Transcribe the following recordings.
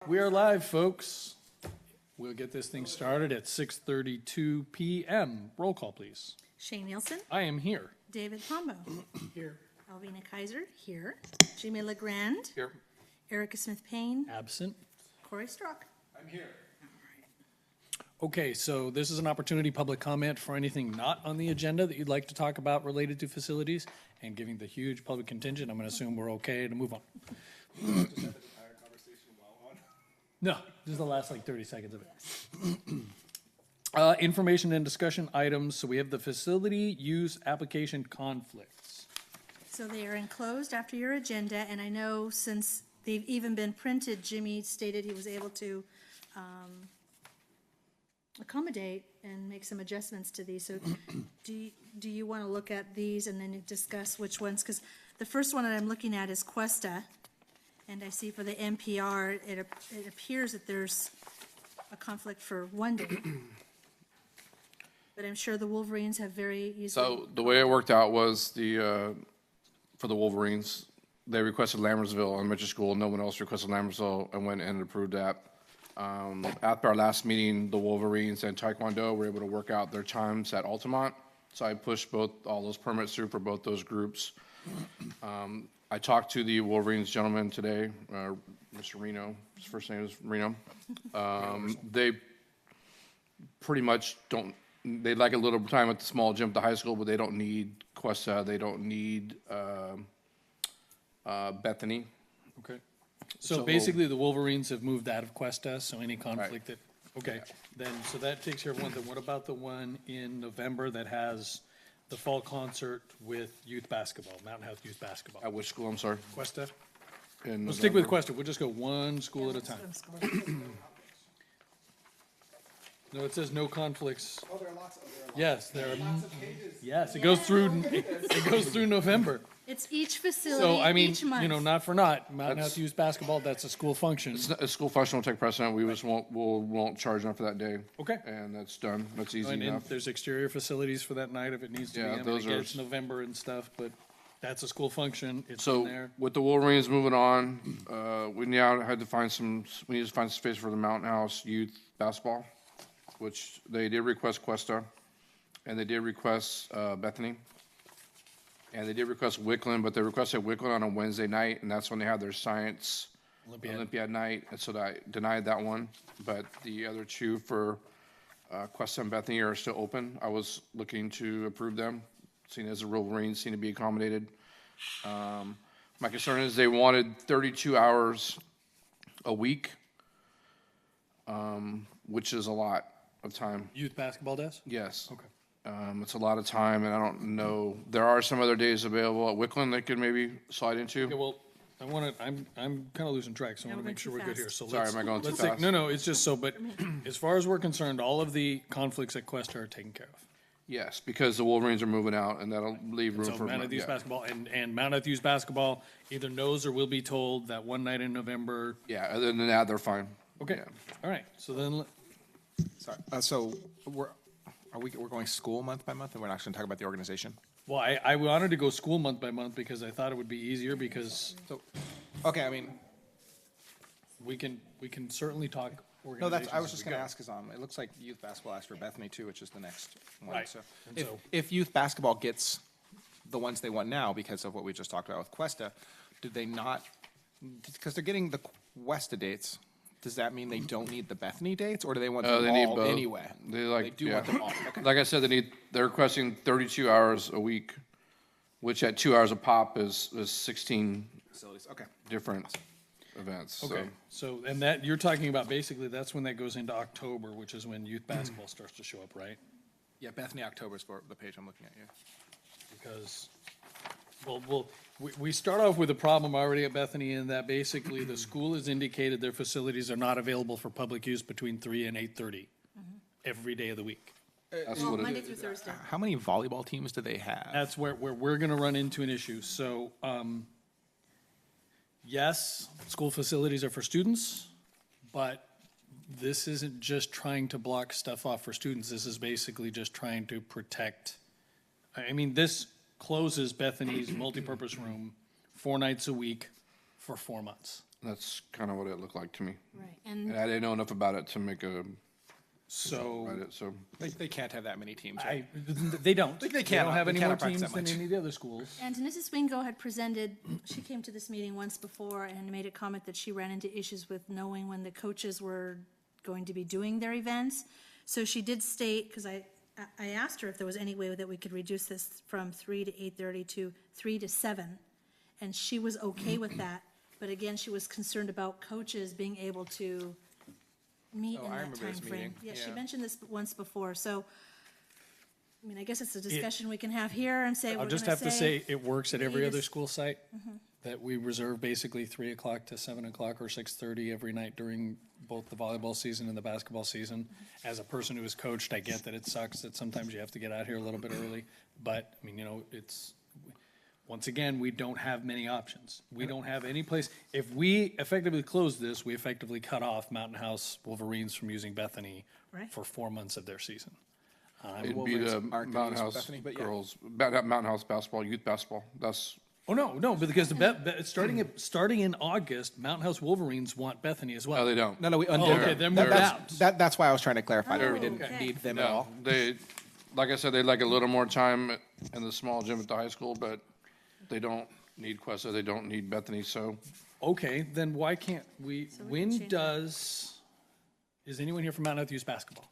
We are live, folks. We'll get this thing started at 6:32 p.m. Roll call, please. Shane Nielsen, I am here. David Pombo. Here. Alvina Kaiser, here. Jimmy LeGrand. Here. Erica Smith-Payne. Absent. Corey Strock. I'm here. Okay, so this is an opportunity, public comment for anything not on the agenda that you'd like to talk about related to facilities. And giving the huge public contingent, I'm going to assume we're okay to move on. No, this is the last like 30 seconds of it. Information and discussion items. So we have the facility use application conflicts. So they are enclosed after your agenda, and I know since they've even been printed, Jimmy stated he was able to accommodate and make some adjustments to these. So do you want to look at these and then discuss which ones? Because the first one that I'm looking at is Cuesta, and I see for the NPR, it appears that there's a conflict for one day. But I'm sure the Wolverines have very easily. So the way it worked out was for the Wolverines, they requested Lambertsville elementary school. No one else requested Lambertsville, and went and approved that. After our last meeting, the Wolverines and Taekwondo were able to work out their times at Altamont. So I pushed all those permits through for both those groups. I talked to the Wolverines gentleman today, Mr. Reno. His first name is Reno. They pretty much don't. They'd like a little time at the small gym at the high school, but they don't need Cuesta. They don't need Bethany. Okay. So basically, the Wolverines have moved out of Cuesta, so any conflict that, okay, then, so that takes care of one. Then what about the one in November that has the fall concert with youth basketball, Mountain House Youth Basketball? At which school, I'm sorry? Cuesta? In We'll stick with November? Cuesta. We'll just go one school at a time. No, it says no conflicts. Oh, there are lots of Yes, there are, lots of pages. yes, it goes through, it goes through November. It's each facility, So, I mean, each month. you know, not for naught, Mountain House Youth Basketball, that's a school function. A school function will take precedent. We just won't charge enough for that day. Okay. And that's done. That's easy And enough. there's exterior facilities for that night if it needs to be. Yeah, I mean, those I are- get it's November and stuff, but that's a school function. It's in So there. with the Wolverines moving on, we now had to find we need to find space for the Mountain House Youth Basketball, which they did request Cuesta, and they did request Bethany, and they did request Wickland, but they requested Wickland on a Wednesday night, and that's when they had their science Olympiad night, and so I denied that one. But the other two for Cuesta and Bethany are still open. I was looking to approve them, seeing as the Wolverines seem to be accommodated. My concern is they wanted 32 hours a week, which is a lot of time. Youth basketball does? Yes. Okay. It's a lot of time, and I don't know. There are some other days available at Wickland they could maybe slide into. Okay, well, I'm kind of losing track, so I Yeah, want to we're make sure too we're good fast. here. So Sorry, let's- am I going too let's take- fast? No, it's just so, but as far as we're concerned, all of the conflicts at Cuesta are taken care of. Yes, because the Wolverines are moving out, and that'll leave room So for. Mount Youth yeah. basketball and Mount Youth basketball either knows or will be told that one night in November. Yeah, other than that, they're fine. Okay, Yeah. all right, so then, Sorry. So we're going school month by month, and we're not going to talk about the organization? well, I wanted to go school month by month because I thought it would be easier because So, okay, I mean, we can certainly talk no, organizations. I was as just we going to go. ask, because it looks like youth basketball asked for Bethany too, which is the next one. Right. So And if, so- if youth basketball gets the ones they want now because of what we just talked about with Cuesta, did they not, because they're getting the Cuesta dates, does that mean they don't need the Bethany dates, or do they want them They need all both. anyway? They do want them all. Okay. Like I said, they're requesting 32 hours a week, which at 2 hours a pop is 16 Facilities, okay. different events. So. Okay, so, and that, you're talking about basically, that's when that goes into October, which is when youth basketball starts to show up, right? Yeah, Bethany October is for the page I'm looking at, yeah. Because, we start off with a problem already at Bethany in that basically the school has indicated their facilities are not available for public use between 3 and 8:30 every day of the week. That's Well, what it Monday is. through Thursday. How many volleyball teams do they have? That's where we're gonna run into an issue. So, yes, school facilities are for students, but this isn't just trying to block stuff off for students. This is basically just trying to protect. I mean, this closes Bethany's multipurpose room 4 nights a week for 4 months. That's kind of what it looked like to me. Right, And and I didn't know enough about it to make a, So write it, so. They can't have that many teams, right? they don't. They They cannot. don't have They any more cannot practice teams that than much. any of the other schools. And Mrs. Wingo had presented, she came to this meeting once before and made a comment that she ran into issues with knowing when the coaches were going to be doing their events. So she did state, because I asked her if there was any way that we could reduce this from 3 to 8:30 to 3 to 7, and she was okay with that. But again, she was concerned about coaches being able to meet Oh, in I that remember this timeframe. meeting. Yeah, she Yeah. mentioned this once before, so, I mean, I guess it's a discussion we can have here and say, we're I'll gonna just have to say, it works at every we other just- school site, that we reserve basically 3 o'clock to 7 o'clock or 6:30 every night during both the volleyball season and the basketball season. As a person who has coached, I get that it sucks that sometimes you have to get out here a little bit early, but, I mean, you know, it's, once again, we don't have many options. We don't have any place, if we effectively close this, we effectively cut off Mountain House Wolverines from using Bethany Right. for 4 months of their season. It'd be Wolverines the aren't gonna Mountain use House Bethany, but yeah. girls, Mountain House basketball, youth basketball. That's, Oh, no, because starting in August, Mountain House Wolverines want Bethany as well. no, they don't. No, we Oh, undid okay, them. they're moved out. That's why I was trying to clarify that we Oh, didn't okay. need them at No, all. they, like I said, they'd like a little more time in the small gym at the high school, but they don't need Questa, they don't need Bethany, so. Okay, then why can't we, we can when change it. is anyone here from Mountain House Youth Basketball?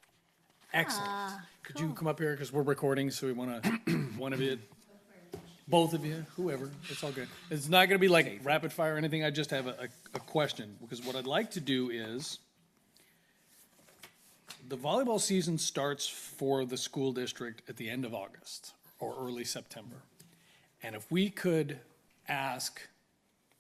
Excellent. Could you come up here, because we're recording, so we want to, one of you, both of you, whoever, it's all good. It's not going to be like rapid fire or anything, I just have a question, because what I'd like to do is, the volleyball season starts for the school district at the end of August or early September. And if we could ask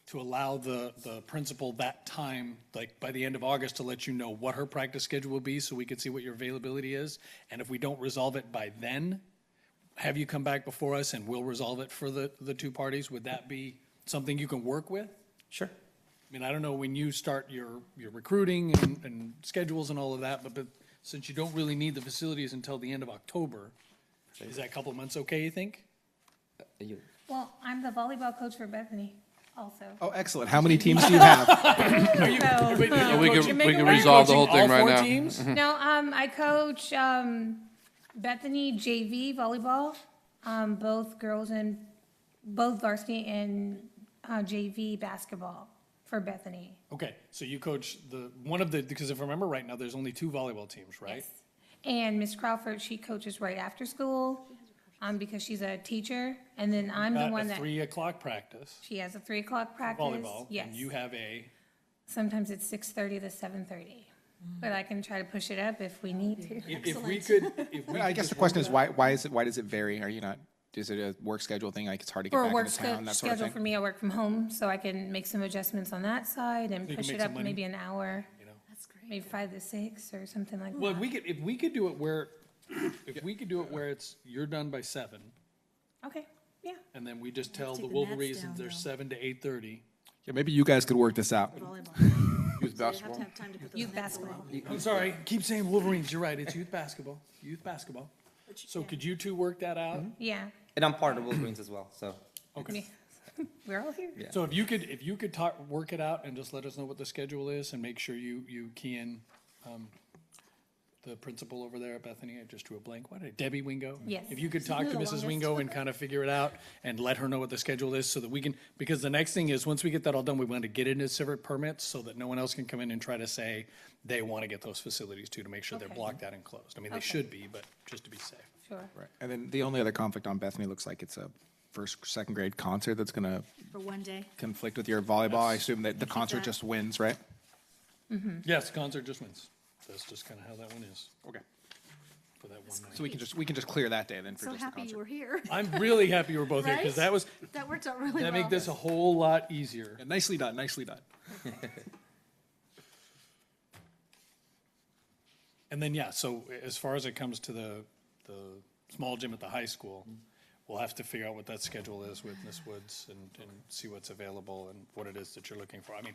to allow the principal that time, like by the end of August, to let you know what her practice schedule will be, so we could see what your availability is. And if we don't resolve it by then, have you come back before us and we'll resolve it for the two parties? Would that be something you can work with? Sure. I mean, I don't know when you start your recruiting and schedules and all of that, but since you don't really need the facilities until the end of October, is that a couple of months okay, you think? You, Well, I'm the volleyball coach for Bethany also. Oh, excellent. How many teams do you have? So, We You're can, making we can me resolve the whole Coaching thing all right 4 now. teams? no, I coach Bethany JV volleyball, both girls and both varsity and JV basketball for Bethany. Okay, so you coach because if I remember right now, there's only 2 volleyball teams, right? Yes. And Miss Crawford, she coaches right after school because she's a teacher, and then I'm the Got one a that 3 o'clock practice, she has a 3 o'clock practice. volleyball, Yes. and you have a, Sometimes it's 6:30 to 7:30, but I can try to push it up if we need to. if we could, I guess the question is, why does it vary? Are you not, is it a work schedule thing, like it's hard to get For a back work into town, that sort of schedule for thing? me, I work from home, so I can make some adjustments on that side and you can push make it some up money. maybe an hour, that's great. maybe 5 to 6 or something like well, that. if we could do it where, it's, you're done by 7, Okay, yeah. and then we just tell take the the nets Wolverines down, that they're though. 7 to 8:30. Yeah, maybe you guys could work this out. Volleyball. Youth They have basketball. to have time to put those Youth nets away. basketball. I'm sorry, keep saying Wolverines, you're right, it's youth basketball, So could you 2 work that out? Yeah. and I'm part of Wolverines as well, so. Okay. We're all here. Yeah. So if you could work it out and just let us know what the schedule is and make sure you key in, the principal over there at Bethany, I just drew a blank, Debbie Wingo? Yes. If you could talk to Mrs. Wingo and kind of figure it out and let her know what the schedule is so that we can, because the next thing is, once we get that all done, we want to get into civic permits so that no one else can come in and try to say they want to get those facilities too, to make sure they're Okay. blocked out and closed. I mean, they Okay. should be, but just to be safe. Sure. Right. And then the only other conflict on Bethany looks like it's a first, second grade concert that's gonna For one day. conflict with your volleyball. I assume that the concert that. just wins, right? Yes, concert just wins. That's just kind of how that one is Okay. for that one night. So we can just clear that day then for So just the happy you concert. were here. I'm really happy you were both here because Right? that That worked out really well. make this a whole lot easier. Yeah, nicely done, nicely done. And then, yeah, so as far as it comes to the small gym at the high school, we'll have to figure out what that schedule is with Miss Woods and see what's available and what it is that you're looking for. I mean,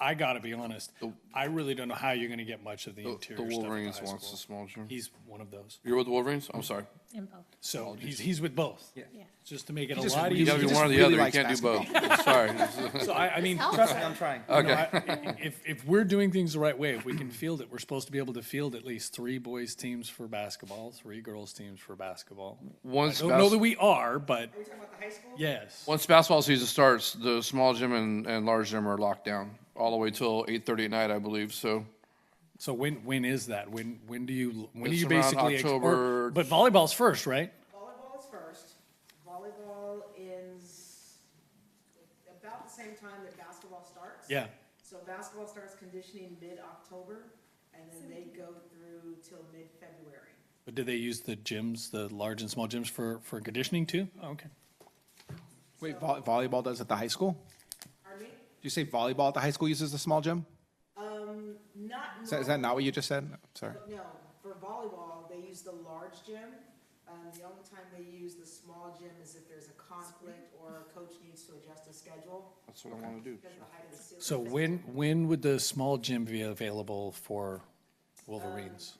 I gotta be honest, I really don't know how you're gonna get much of the The interior stuff at the Wolverines high wants school. the small gym. He's one of those. You're with the Wolverines? I'm sorry. In both. So he's with both. Yeah. Just to make it a just lot really- You easier. gotta be just one or the really other. You likes can't do both. Sorry. So I mean, Trust me, I'm trying. Okay. if we're doing things the right way, if we can field it, we're supposed to be able to field at least 3 boys teams for basketball, 3 girls teams for basketball. Once I don't know that we are, but yes. Once basketball season starts, the small gym and large gym are locked down all the way till 8:30 at night, I believe. So So when is that? When do you It's around basically October- but volleyball's first, right? Volleyball is first. Volleyball is about the same time that basketball starts. Yeah. So basketball starts conditioning mid-October, and then they go through till mid-February. But do they use the gyms, the large and small gyms for conditioning too? Oh, okay. Wait, volleyball does at the high school? Pardon me? Did you say volleyball at the high school uses the small gym? Not Is that not what you just said? Sorry. No, for volleyball, they use the large gym. The only time they use the small gym is if there's a conflict or a coach needs to adjust a schedule that's what I want to do. because of the height of the ceiling. So when would the small gym be available for Wolverines?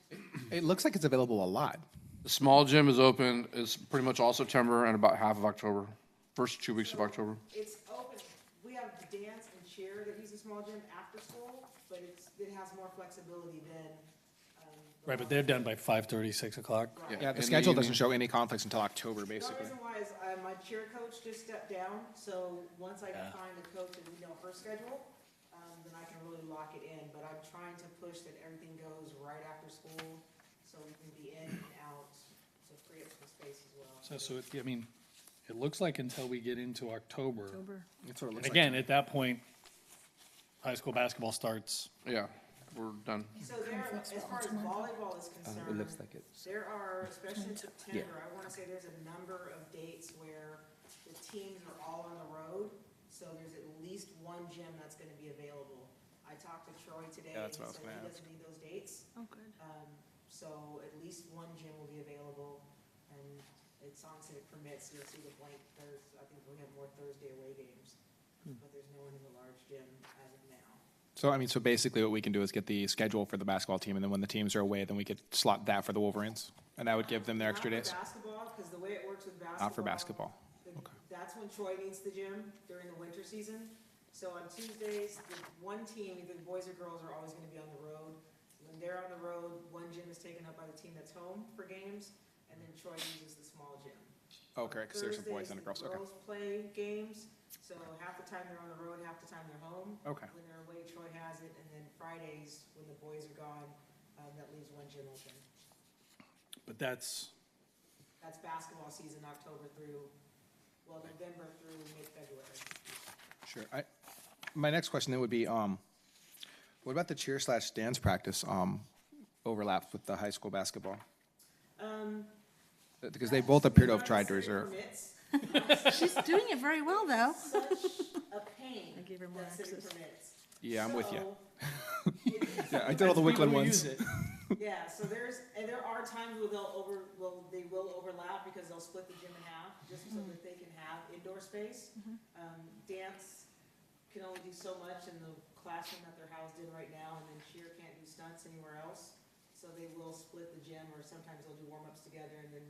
It looks like it's available a lot. The small gym is open. It's pretty much all September and about half of October. First 2 weeks of October. It's open, we have dance and cheer that use a small gym after school, but it has more flexibility than, Right, but they're done by 5:30, 6 o'clock. Yeah, the in schedule evening. doesn't show any conflicts until October, the only basically. reason why is, my cheer coach just stepped down, so once I can find a coach and we know her schedule, then I can really lock it in, but I'm trying to push that everything goes right after school, so we can be in and out, so free up some space as well. I mean, it looks like until we get into October. That's what it And looks like. again, at that point, high school basketball starts. Yeah, we're done. So there, as far as volleyball is It concerned. looks like it's. There are, especially in September, I wanna say there's a number of dates where the teams are all on the road, so there's at least one gym that's gonna be available. I talked to Troy today, Yeah, and that's he what I was said gonna he ask. doesn't need those dates. Oh, good. So at least one gym will be available, and it's on if it permits, you'll see the blank Thursday, I think we have more Thursday away games, but there's no one in the large gym as of now. So, I mean, so basically what we can do is get the schedule for the basketball team, and then when the teams are away, then we could slot that for the Wolverines. And that would give them their extra days. Not for basketball, because the way it works with basketball. Not for basketball. the- Okay. That's when Troy needs the gym during the winter season. So on Tuesdays, the one team, either the boys or girls, are always gonna be on the road. When they're on the road, one gym is taken up by the team that's home for games, and then Troy uses the small gym. Okay, because there's some boys Thursdays, and the girls. the Okay. girls play games, so half the time they're on the road, half the time they're home. Okay. When they're away, Troy has it, and then Fridays, when the boys are gone, that leaves one gym open. But that's, That's basketball season, October through, well, November through mid-February. Sure. My next question then would be, what about the cheer/dance practice overlaps with the high school basketball? Because they both appear to have tried to reserve. Permits, She's doing it very well, though. such a pain I gave her more that city access. permits. Yeah, I'm with you. So, Yeah, I did all the Wickland people who ones. use it. yeah, so there are times where they will overlap because they'll split the gym in half, just so that they can have indoor space. Dance can only do so much in the classroom that they're housed in right now, and then cheer can't do stunts anywhere else. So they will split the gym, or sometimes they'll do warm-ups together and then,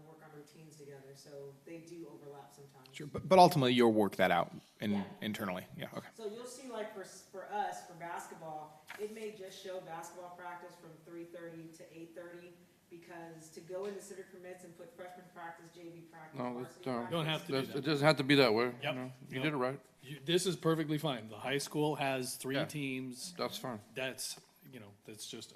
work on routines together, so they do overlap sometimes. Sure, but ultimately you'll work that out Yeah. internally. Yeah, okay. So you'll see, like, for us, for basketball, it may just show basketball practice from 3:30 to 8:30, because to go into civic permits and put freshman practice, JV practice, No, varsity that's, practice. Don't have to do It that. doesn't have to be that way. Yep. No, You Yep. did it right. This is perfectly fine. The high school has 3 Yeah. teams. That's fine. That's, that's just,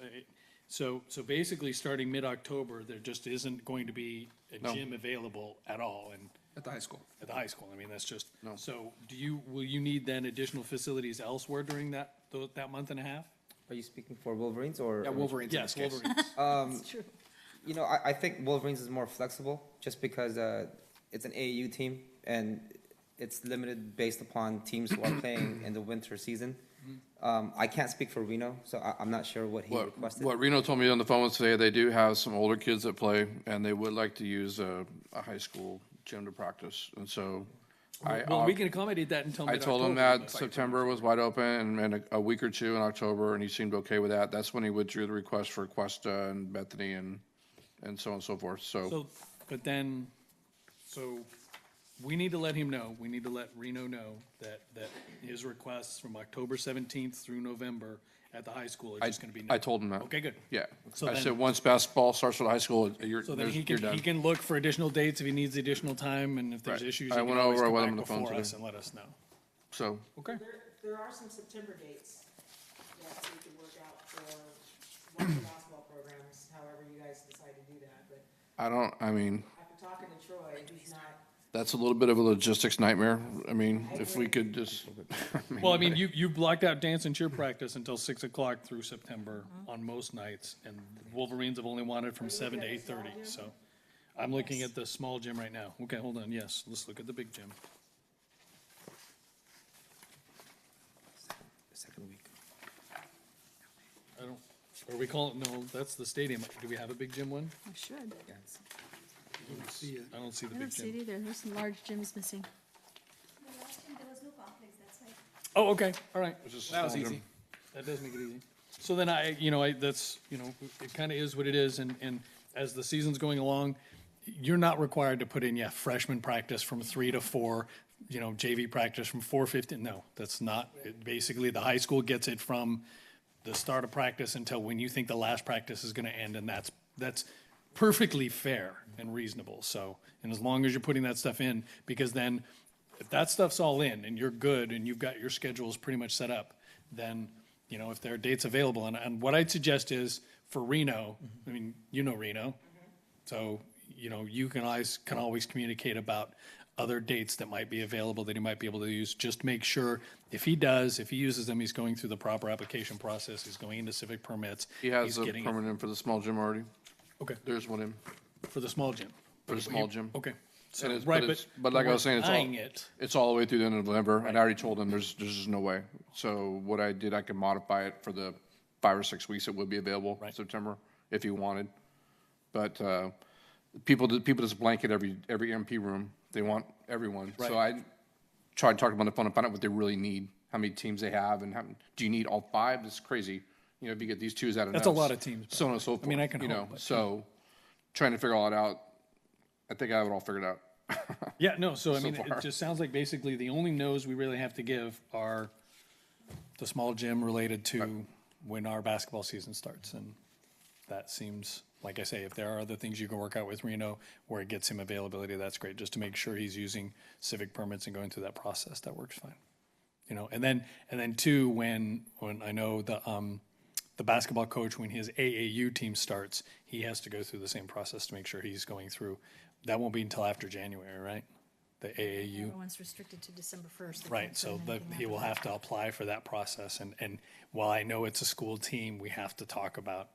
so basically, starting mid-October, there just isn't going to be a No. gym available at all At the high school. at the high school. I mean, that's just, No. so will you need then additional facilities elsewhere during that month and a half? Are you speaking for Wolverines or? Yeah, Wolverines in Yes, this case. Wolverines. It's true. You know, I think Wolverines is more flexible just because it's an AAU team and it's limited based upon teams who are playing in the winter season. I can't speak for Reno, so I'm not sure what he requested. What Reno told me on the phone today, they do have some older kids that play, and they would like to use a high school gym to practice. And so Well, we can accommodate that until I mid-October. told him looks that like. September was wide open and a week or two in October, and he seemed okay with that. That's when he withdrew the request for Cuesta and Bethany and so on and so forth. So, but then, so we need to let him know, we need to let Reno know that his requests from October 17th through November at the high school are just gonna be no. I told him that. Okay, good. Yeah. So I then- said, once basketball starts for the high school, So then he you're can, he done. can look for additional dates if he needs additional time, and if there's Right. issues, I he can went always over it come with back him on the phone before today. us and let us know. So, Okay. There are some September dates that we could work out for one of the basketball programs, however you guys decide to do that, but I mean, after talking to Troy, he's not, that's a little bit of a logistics nightmare. I mean, if we could just, Well, I mean, you blocked out dance and cheer practice until 6 o'clock through September on most nights, and Wolverines have only wanted from 7 to 8:30, so. I'm looking at the small gym right now. Okay, hold on, yes, let's look at the big gym. Second week. I don't, are we calling, no, that's the stadium. Do we have a big gym one? I should. Yes. I don't see the I big don't see it gym. either. There's some large gyms missing. Oh, okay, all right. it's just a That was small gym. easy. That does make it easy. So then that's, it kind of is what it is, and as the season's going along, you're not required to put in, freshman practice from 3 to 4, JV practice from 4:15. No, that's not, basically, the high school gets it from the start of practice until when you think the last practice is gonna end, and that's perfectly fair and reasonable, so, and as long as you're putting that stuff in, because then, if that stuff's all in and you're good and you've got your schedules pretty much set up, then, if there are dates available, and what I'd suggest is for Reno, I mean, Reno, so, you can always communicate about other dates that might be available that he might be able to use. Just make sure, if he uses them, he's going through the proper application process, he's going into civic permits. He has he's a getting it. permit in for the small gym already. Okay, There's one in for the small gym. for the small gym. Okay. So, And it's- right, but like I was saying, denying it. it's all the way through the end of November, and I already told them there's just no way. So what I did, I could modify it for the 5 or 6 weeks it would be available in Right. September, if you wanted. But, people just blanket every MP room. They want everyone. So Right. I tried to talk to them on the phone and find out what they really need, how many teams they have, and do you need all 5? It's crazy. If you get these 2, is that enough? That's a lot of teams, So on and so forth. I mean, I can hope, but- So, trying to figure all that out, I think I have it all figured out. Yeah, no, so I So mean, far. it just sounds like basically the only no's we really have to give are the small gym related to when our basketball season starts, and that seems, like I say, if there are other things you can work out with Reno where it gets him availability, that's great, just to make sure he's using civic permits and going through that process, that works fine. And then too, when I know the basketball coach, when his AAU team starts, he has to go through the same process to make sure he's going through. That won't be until after January, right? The AAU, Everyone's restricted to December 1st. They right, can't so put in anything he after will that. have to apply for that process, and while I know it's a school team, we have to talk about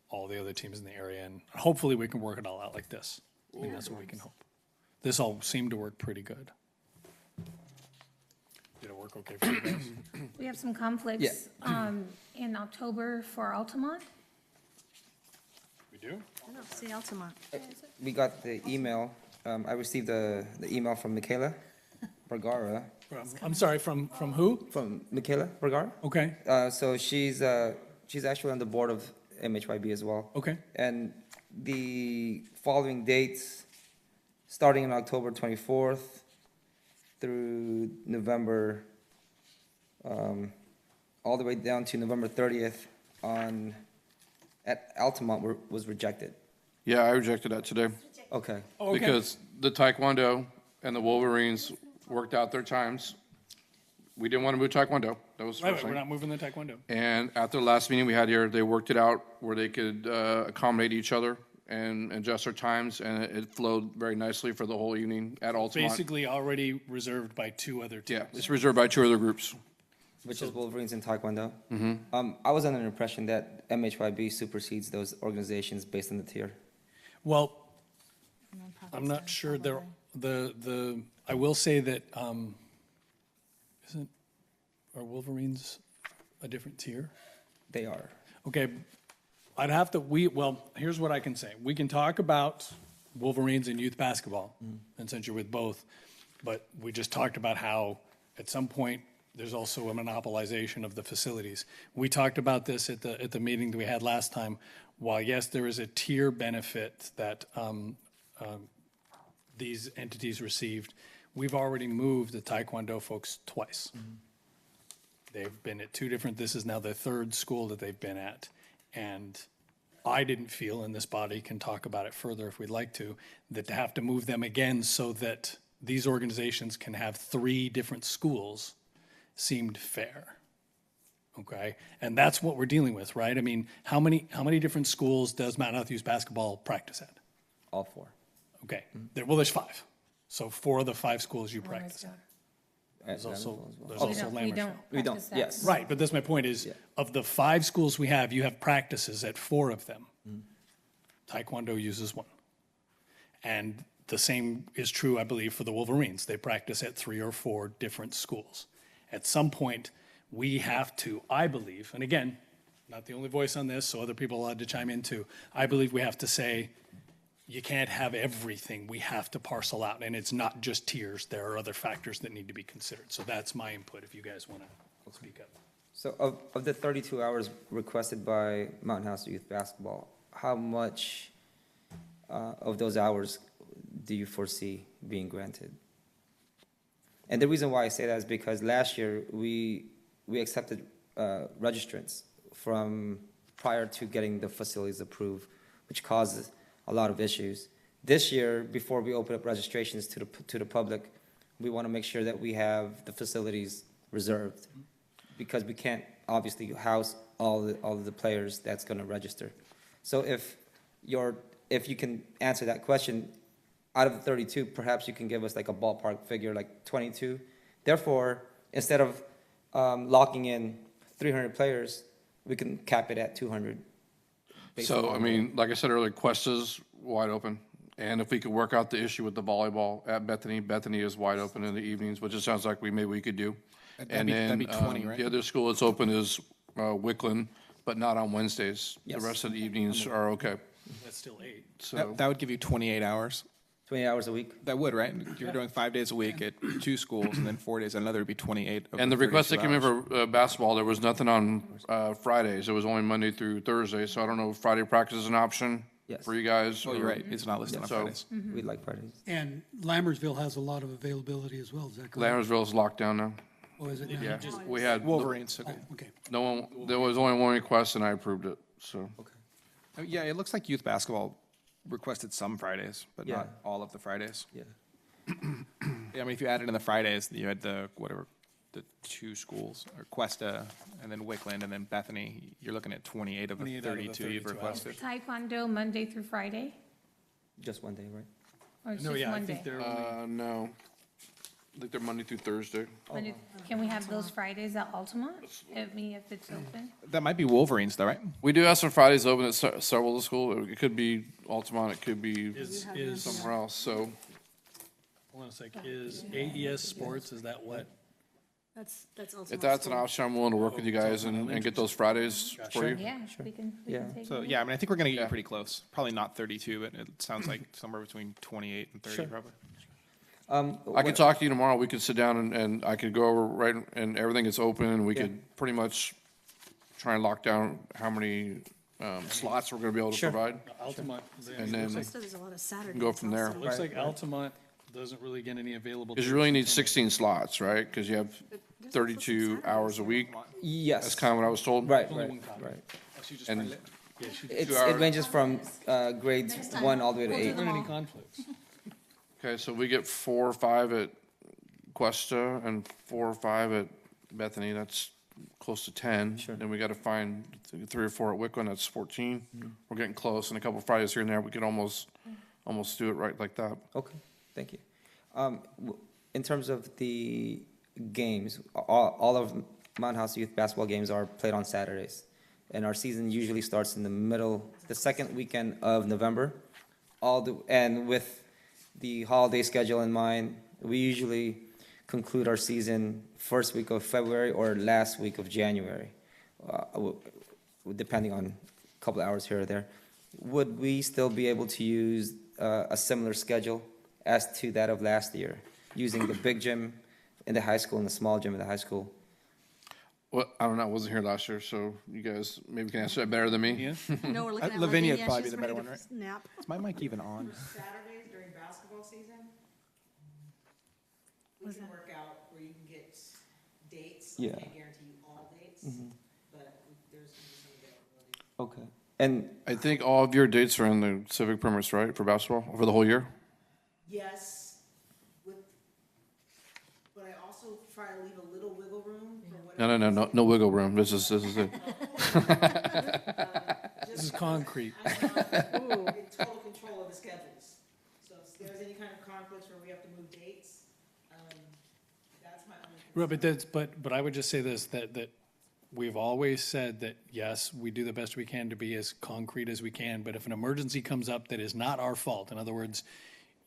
all the other teams in the area, and hopefully we can work it all out like this. I mean, that's what we can hope. This all seemed to work pretty good. Did it work okay for you guys? We have some conflicts, in October for Altamont. We do? I don't see Altamont. We got the email, I received the email from Michaela Vergara, I'm sorry, from who? from Michaela Vergara. Okay, So she's actually on the board of MHYB as well. okay, And the following dates, starting on October 24th through November, all the way down to November 30th at Altamont was rejected. Yeah, I rejected that today. Okay. Oh, okay. Because the Taekwondo and the Wolverines worked out their times. We didn't want to move Taekwondo. That was the Right, first we're thing. not moving the Taekwondo. And after the last meeting we had here, they worked it out where they could accommodate each other and adjust their times, and it flowed very nicely for the whole evening at Altamont. Basically already reserved by 2 other teams. Yeah, it's reserved by 2 other groups. Which is Wolverines and Taekwondo. I was under the impression that MHYB supersedes those organizations based on the tier. Well, Nonprofits I'm not and sure stuff like there, I will say that, are Wolverines a different tier? They are. Okay, I'd have to, well, here's what I can say. We can talk about Wolverines and youth basketball, and since you're with both, but we just talked about how at some point, there's also a monopolization of the facilities. We talked about this at the meeting that we had last time. While yes, there is a tier benefit that these entities received, we've already moved the Taekwondo folks twice. They've been at two different, this is now the third school that they've been at. And I didn't feel, and this body can talk about it further if we'd like to, that to have to move them again so that these organizations can have 3 different schools seemed fair. Okay, and that's what we're dealing with, right? I mean, how many different schools does Mount Matthews basketball practice at? All 4. Okay, there's 5. So 4 of the 5 schools you Lamers practice at. don't. There's also, Lammerville as well. there's We also don't, we Lammerville. don't We don't, practice that. yes. Right, but that's my point is, Yeah. of the 5 schools we have, you have practices at 4 of them. Taekwondo uses 1. And the same is true, I believe, for the Wolverines. They practice at 3 or 4 different schools. At some point, we have to, I believe, and again, not the only voice on this, so other people are allowed to chime in too. I believe we have to say, you can't have everything. We have to parcel out, and it's not just tiers. There are other factors that need to be considered. So that's my input, if you guys want to speak up. So of the 32 hours requested by Mountain House Youth Basketball, how much of those hours do you foresee being granted? And the reason why I say that is because last year we accepted registrants from prior to getting the facilities approved, which causes a lot of issues. This year, before we open up registrations to the public, we want to make sure that we have the facilities reserved, because we can't obviously house all of the players that's going to register. So if you can answer that question, out of the 32, perhaps you can give us like a ballpark figure, like 22. Therefore, instead of locking in 300 players, we can cap it at 200. So, I mean, like I said earlier, Cuesta's wide open. And if we could work out the issue with the volleyball at Bethany, Bethany is wide open in the evenings, which it sounds like maybe we could do. And That'd be then 20, right? the other school that's open is Wickland, but not on Wednesdays. The Yes. rest of the evenings are okay. That's still 8. So, That would give you 28 hours. 20 hours a week. That would, right? You're doing 5 days a week at 2 schools, and then 4 days at another would be 28. over and the request that 32 came in hours. for basketball, there was nothing on Fridays. It was only Monday through Thursday. So I don't know if Friday practice is an option Yes. for you guys. Oh, or- you're right. It's not listed on So- Fridays. We'd like Fridays. And Lammersville has a lot of availability as well, is that correct? Lammersville's locked down now. Oh, is it now? Yeah, we had, Wolverines. Okay. Oh, okay. no one, there was only one request and I approved it, so. Yeah, it looks like youth basketball requested some Fridays, but Yeah. not all of the Fridays. Yeah. Yeah, I mean, if you added in the Fridays, you had the 2 schools, or Cuesta, and then Wickland, and then Bethany. You're looking at 28 of the 28 out of the 32 you've 32 requested. Taekwondo Monday through Friday, Just one day, right? or it's No, just yeah, I Monday? think they're only, No. I think they're Monday through Thursday. Monday- Can we have those Fridays at Altamont? If it's open? That might be Wolverines, though, right? We do have some Fridays open at several of the schools. It could be Altamont, it could be is, somewhere else, so. hold on a sec, is AES Sports, is that what? That's also. If that's an option, I'm willing to work with you guys and get those Fridays for you. Yeah, we can Yeah. take So, it. yeah, I mean, I think we're going to get Yeah. you pretty close. Probably not 32, but it sounds like somewhere between 28 and 30, Sure. probably. I could talk to you tomorrow. We could sit down and I could go over right, and everything is open, and we Yeah. could pretty much try and lock down how many slots we're gonna be able to Sure. provide. Altamont, And then Still, there's a lot of Saturdays. go from there. it looks like Altamont doesn't really get any available. Because you really need 16 slots, right? Because you have 32 hours a week. Yes. That's kind of what I was told. Right, Only right, one copy. right. And Yeah, she It hours. ranges from grades 1 all the way to 8. didn't have any conflicts. okay, so we get 4 or 5 at Cuesta and 4 or 5 at Bethany. That's close to 10. Sure. Then we got to find 3 or 4 at Wickland. That's 14. We're getting close. And a couple Fridays here and there, we could almost do it right like that. Okay, thank you. In terms of the games, all of Mountain House Youth basketball games are played on Saturdays. And our season usually starts in the second weekend of November. And with the holiday schedule in mind, we usually conclude our season first week of February or last week of January, depending on a couple of hours here or there. Would we still be able to use a similar schedule as to that of last year, using the big gym in the high school and the small gym in the high school. Well, I don't know, I wasn't here last year, so you guys maybe can answer that better than me. Yeah, No, we're looking at Lavinia would Lavinia. probably be She's the better ready one, to right? nap. Is my mic even on? Saturdays during basketball season, we can work out where you can get dates. I Yeah. can't guarantee you all dates, but there's some availability. Okay. And I think all of your dates are in the civic permits, right, for basketball, for the whole year? Yes, but I also try to leave a little wiggle room for No, whatever. no wiggle room, this is it. this is concrete. I'm not in total control of the schedules. So if there's any kind of conflicts where we have to move dates, that's my only concern. Right, but I would just say this, that we've always said that, yes, we do the best we can to be as concrete as we can, but if an emergency comes up that is not our fault, in other words,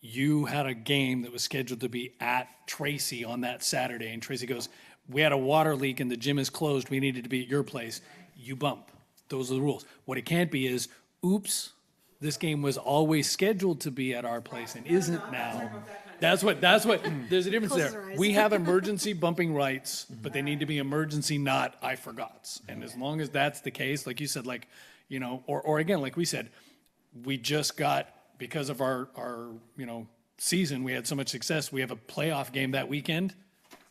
you had a game that was scheduled to be at Tracy on that Saturday, and Tracy goes, we had a water leak and the gym is closed, we needed to be at your place, you bump. Those are the rules. What it can't be is, oops, this game was always scheduled to be at our place and isn't now. That's what, there's a difference Closes there. her eyes. We have emergency bumping rights, but they need to be emergency, not I forgots. And as long as that's the case, like you said, like, you know, or again, like we said, we just got, because of our, you know, season, we had so much success, we have a playoff game that weekend,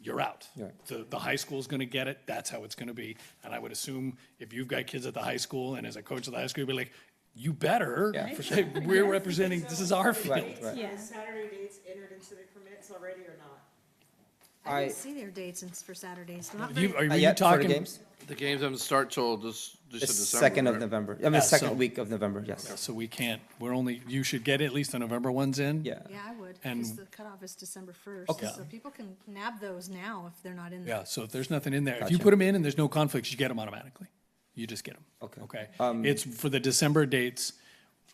you're out. Right. The high school's gonna get it, that's how it's gonna be. And I would assume if you've got kids at the high school and as a coach of the high school, you'd be like, you better, Yeah. we're representing, this is our field. Right. Yeah. Is Saturday dates entered into the permits already or not? I I- didn't see their dates for Saturdays. Not You, very, are Not you yet for the talking? games? The games haven't start till The December. second of right? November. I mean, Yeah, the second so- week of November, yes. So we can't, you should get at least the November ones in. Yeah. yeah, I would, And- because the cutoff is December 1st. Okay. So people can nab those now if they're not in there. Yeah, so if there's nothing in there, if you Gotcha. put them in and there's no conflicts, you get them automatically. You just get them. Okay. Okay? It's for the December dates,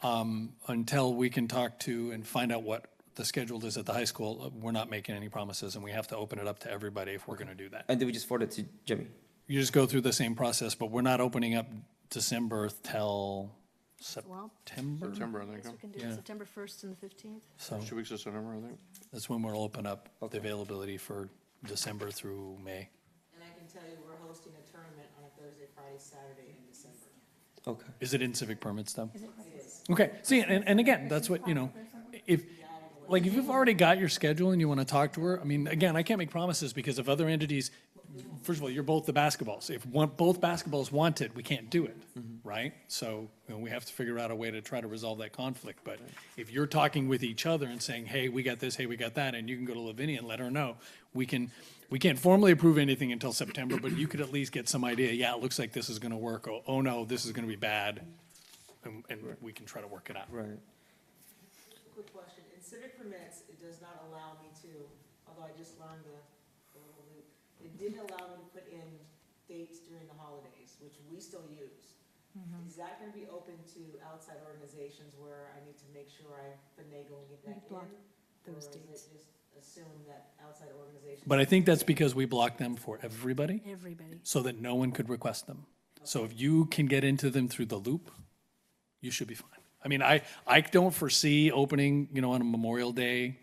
until we can talk to and find out what the schedule is at the high school, we're not making any promises, and we have to open it up to everybody if we're gonna do that. And do we just forward it to Jimmy? You just go through the same process, but we're not opening up December till Well, September. September, I I guess we think, can do Yeah. September 1st and the 15th. So 2 weeks of September, I think. that's when we'll open up the Okay. availability for December through May. And I can tell you, we're hosting a tournament on a Thursday, Friday, Saturday in December. Okay. Is it in civic permits though? It is. Okay, see, and again, that's what, you know, if you've already got your schedule and you want to talk to her, I mean, again, I can't make promises because if other entities, first of all, you're both the basketballs. If both basketballs want it, we can't do it, right? So, you know, we have to figure out a way to try to resolve that conflict. But if you're talking with each other and saying, hey, we got this, hey, we got that, and you can go to Lavinia and let her know, we can't formally approve anything until September, but you could at least get some idea, yeah, it looks like this is going to work, oh no, this is going to be bad, and we can try to work it out. Right. Quick question, in civic permits, it does not allow me to, although I just learned the little loop, it didn't allow me to put in dates during the holidays, which we still use. Is that gonna be open to outside organizations where I need to make sure I finagle and get that Block in? those Or dates. is it just assume that outside organizations? But I think that's because we blocked them for everybody, Everybody. so that no one could request them. So if you can get into them through the loop, you should be fine. I mean, I don't foresee opening, you know, on a Memorial Day,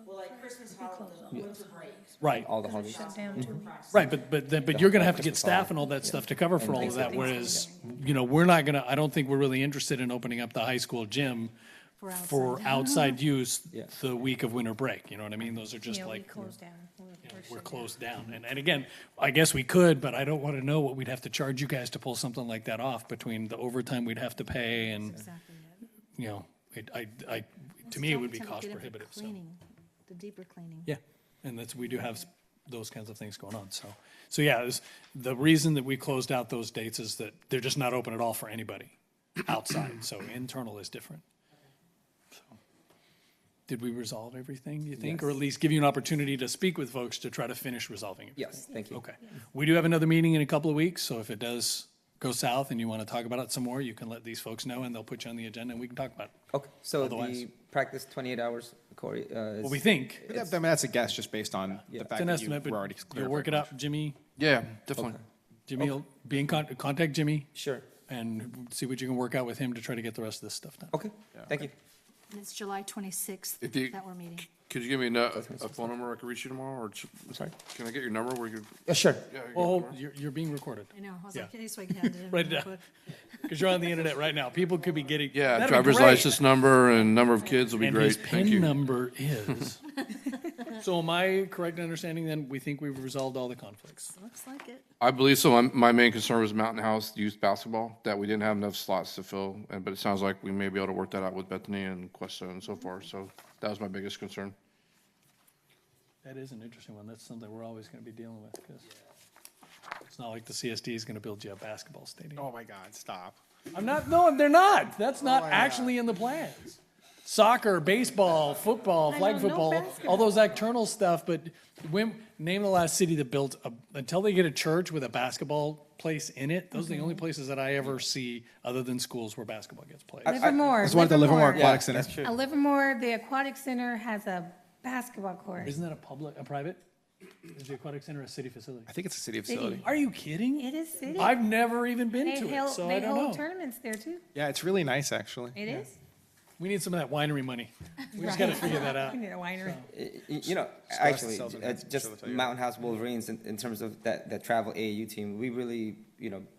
Well, like Christmas, holiday, winter break. right, All the holidays. Shut down 2 weeks. right, but you're gonna have to get staff and all that stuff to cover for all of that, whereas, you know, we're not gonna, I don't think we're really interested in opening up the high school gym for outside use Yeah. the week of winter break, you know what I mean? Those are just Yeah, we like, closed down. we're closed down. And again, I guess we could, but I don't want to know what we'd have to charge you guys to pull something like that off between the overtime we'd have to pay and, Exactly. you know, to me, it would be cost prohibitive, so. Cleaning, the deeper cleaning. Yeah, and we do have those kinds of things going on, so yeah, the reason that we closed out those dates is that they're just not open at all for anybody outside, so internal is different. So, did we resolve everything, you think? Or at Yes. least give you an opportunity to speak with folks to try to finish resolving it? Yes, thank you. Okay. We do have another meeting in a couple of weeks, so if it does go south and you want to talk about it some more, you can let these folks know and they'll put you on the agenda and we can talk about it. Okay, so Otherwise- the practice 28 hours, Corey, Well, we think, But I mean, that's a guess just based on the it's fact an that you estimate, were already but clear. you'll work it out, Jimmy. Yeah, definitely. Jimmy will be in contact Jimmy Sure. and see what you can work out with him to try to get the rest of this stuff done. Okay, thank you. And it's July 26th If you- that we're meeting. Could you give me a phone number I can reach you tomorrow, or, Sorry? can I get your number where you? Yeah, sure. Yeah, you Oh, got it. you're being recorded, I know, I was Yeah. like, hey, so I can hand it in Write it real down. quick. because you're on the internet right now. People could be getting. Yeah, that'd be driver's great. license number and number of kids will be And great. his Thank PIN you. number is. So am I correct in understanding then, we think we've resolved all the conflicts? Looks like it. I believe so. My main concern was Mountain House youth basketball, that we didn't have enough slots to fill. But it sounds like we may be able to work that out with Bethany and Cuesta and so forth. So that was my biggest concern. That is an interesting one. That's something we're always going to be dealing with, because it's not like the CSD is going to build you a basketball stadium. Oh my God, stop. I'm not, no, they're not. That's not actually in the plans. Soccer, baseball, football, flag no football, all basketball. those external stuff, but name the last city that built, until they get a church with a basketball place in it, those are the only places that I ever see, other than schools, where basketball gets played. Livermore. There's one at the Livermore Aquatic Yeah, Center. that's true. Livermore, the Aquatic Center has a basketball court. Isn't that a private? Is the aquatic center a city facility? I think it's a city City. facility. Are you kidding? It is city. I've never even been They to it, hold, so they I don't hold know. tournaments there too. Yeah, it's really nice, actually. It is. We need some of that winery money. We just gotta figure that out. We need a winery. You know, Scholastic actually, sells it, I'm sure just they'll tell you. Mountain House Wolverines in terms of that travel AAU team, we really,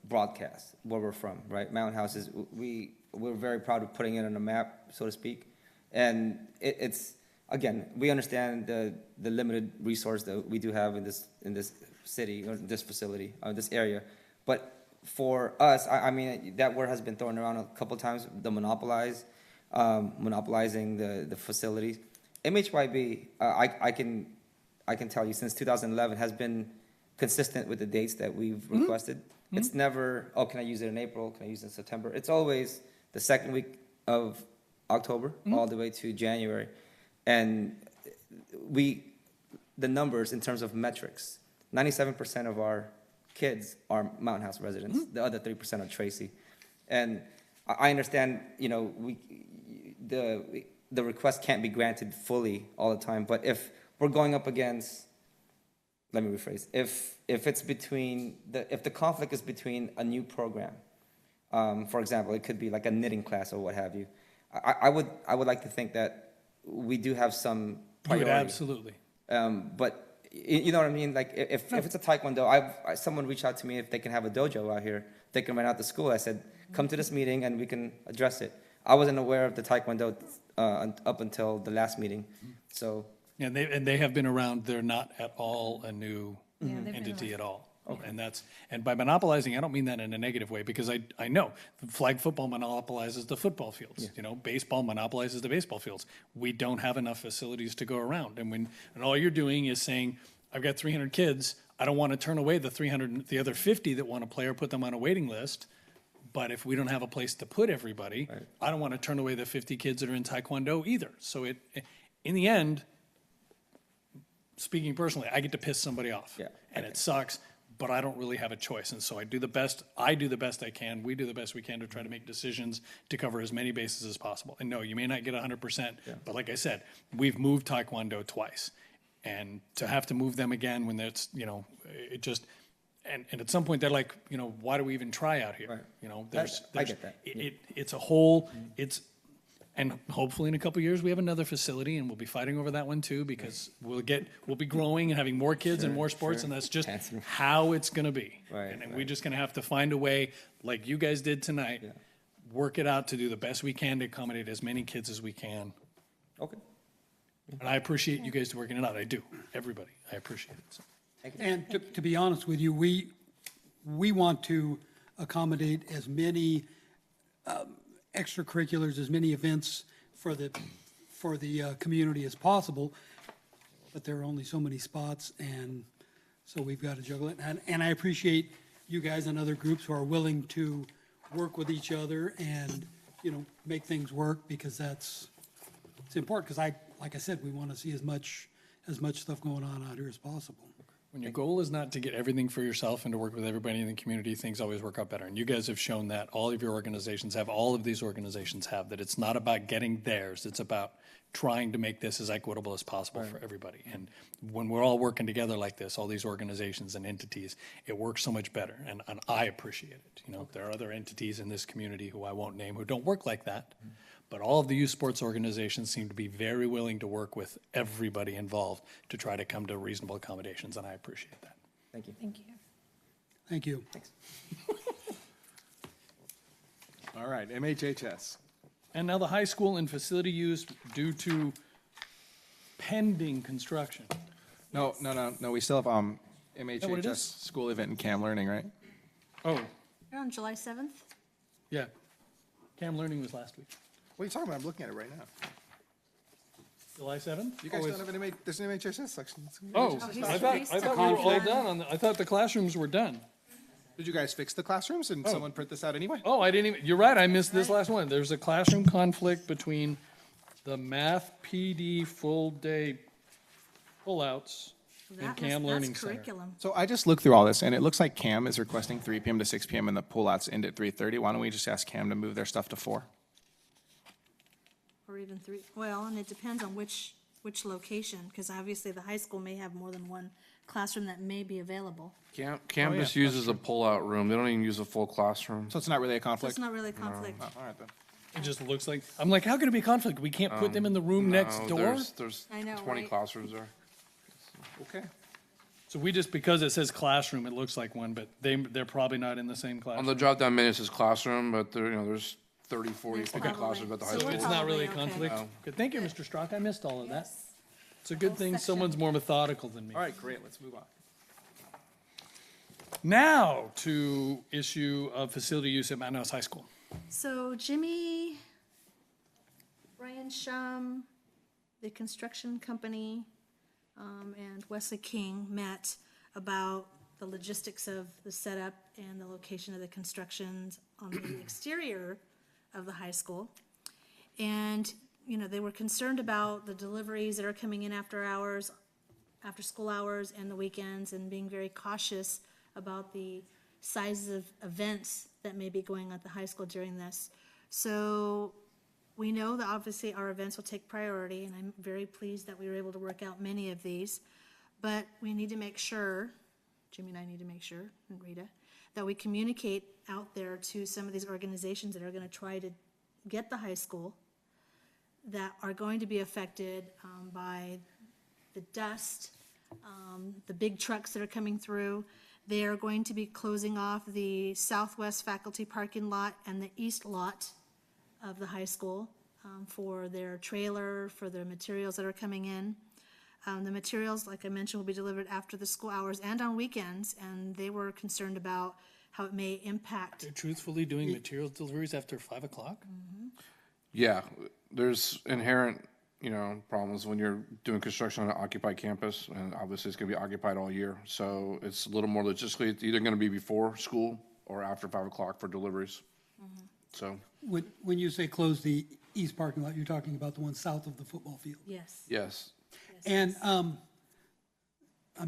broadcast where we're from, right? Mountain House is, we're very proud of putting it on a map, so to speak. And it's, again, we understand the limited resource that we do have in this city, or this facility, this area. But for us, I mean, that word has been thrown around a couple times, monopolizing the facilities. MHYB, I can tell you, since 2011, has been consistent with the dates that we've requested. It's never, oh, can I use it in April? Can I use it in September? It's always the second week of October, all the way to January. And the numbers in terms of metrics, 97% of our kids are Mountain House residents. The other 3% are Tracy. And I understand, the request can't be granted fully all the time, but if we're going up against, let me rephrase, if the conflict is between a new program, for example, it could be like a knitting class or what have you, I would like to think that we do have some You would priority. absolutely. But you know what I mean? Like if it's a Taekwondo, someone reached out to me if they can have a dojo out here, they can rent out the school. I said, come to this meeting and we can address it. I wasn't aware of the Taekwondo up until the last meeting, so. And they have been around. They're not at all a new Yeah, they've been entity at all. And by monopolizing, I don't mean that in a negative way, because I know flag football monopolizes the football fields. Baseball monopolizes the baseball fields. We don't have enough facilities to go around. And all you're doing is saying, I've got 300 kids. I don't want to turn away the other 50 that want to play or put them on a waiting list. But if we don't have a place to put everybody, I don't want to turn away the 50 kids that are in Taekwondo either. So in the end, speaking personally, I get to piss somebody off. Yeah, And it sucks, but I don't really have a choice. And so I do the best I can. We do the best we can to try to make decisions to cover as many bases as possible. And no, you may not get 100%, but like I said, we've moved Taekwondo twice. And to have to move them again when it's, it just, and at some point they're like, why do we even try out here? Right. I get that. It's a whole, and hopefully in a couple of years, we have another facility, and we'll be fighting over that one too, because we'll be growing and having more kids and more sports, and that's just how it's gonna be. Right, And we're just gonna have to find a way, like you guys did tonight, work it out to do the best we can to accommodate as many kids as we can. Okay. And I appreciate you guys working it out. I do. Everybody. I appreciate it. So. And to be honest with you, we want to accommodate as many extracurriculars, as many events for the community as possible, but there are only so many spots, and so we've got to juggle it. And I appreciate you guys and other groups who are willing to work with each other and, make things work, because it's important, because like I said, we want to see as much stuff going on out here as possible. When your goal is not to get everything for yourself and to work with everybody in the community, things always work out better. And you guys have shown that. All of your organizations have, all of these organizations have, that it's not about getting theirs. It's about trying to make this as equitable as possible for everybody. And when we're all working together like this, all these organizations and entities, it works so much better. And I appreciate it. There are other entities in this community who I won't name who don't work like that. But all of the youth sports organizations seem to be very willing to work with everybody involved to try to come to reasonable accommodations, and I appreciate that. Thank you. Thank you. Thank you. All right, MHHS. And now the high school and facility use due to pending construction. No, we still have, what it MHHS is? school event in Cam Learning, right? Oh, You're on July 7th? yeah. Cam Learning was last week. What are you talking about? I'm looking at it right now. July 7th? You guys don't have an there's an MHHS section. Oh, he's I thought we were all Conflict. done on I thought the classrooms were done. Did you guys fix the classrooms and someone print this out anyway? Oh, I didn't even, you're right, I missed this last one. There's a classroom conflict between the math PD full-day pullouts and Cam Learning That's Center. curriculum. So I just looked through all this, and it looks like Cam is requesting 3 PM to 6 PM, and the pullouts end at 3:30. Why don't we just ask Cam to move their stuff to 4? Or even 3, well, and it depends on which location, because obviously the high school may have more than one classroom that may be available. Cam just uses a pull-out room. They don't even use a full classroom. So it's not really a So conflict? it's not really a conflict. Oh, all right then. It just looks like, I'm like, how could it be a conflict? We can't put them in the room next No, door? There's I know, 20 right? classrooms there. Okay. So we just, because it says classroom, it looks like one, but they're probably not in the same On classroom. the drop-down menu, it says classroom, but there, there's 30, 40, There's 50 probably- classrooms at the high so school. we're It's not really a Probably okay. conflict? No. Good, thank you, Mr. Strock, I missed all of that. Yes. It's a good thing someone's more methodical than me. All right, great, let's move on. Now to issue of facility use at Mountain House High School. So Jimmy, Brian Shum, the construction company, and Wesley King met about the logistics of the setup and the location of the constructions on the exterior of the high school. And, you know, they were concerned about the deliveries that are coming in after hours, after school hours and the weekends, and being very cautious about the sizes of events that may be going on at the high school during this. So we know that obviously our events will take priority, and I'm very pleased that we were able to work out many of these. But we need to make sure, Jimmy and I need to make sure, and Rita, that we communicate out there to some of these organizations that are gonna try to get the high school, that are going to be affected by the dust, the big trucks that are coming through. They are going to be closing off the southwest faculty parking lot and the east lot of the high school for their trailer, for their materials that are coming in. The materials, like I mentioned, will be delivered after the school hours and on weekends, and they were concerned about how it may impact. They're truthfully doing materials deliveries after 5 o'clock? Yeah, there's inherent, problems when you're doing construction on an occupied campus, and obviously it's gonna be occupied all year. So it's a little more logistically, it's either gonna be before school or after 5 o'clock for deliveries. So, When you say close the east parking lot, you're talking about the one south of the football field. Yes. yes, And I'm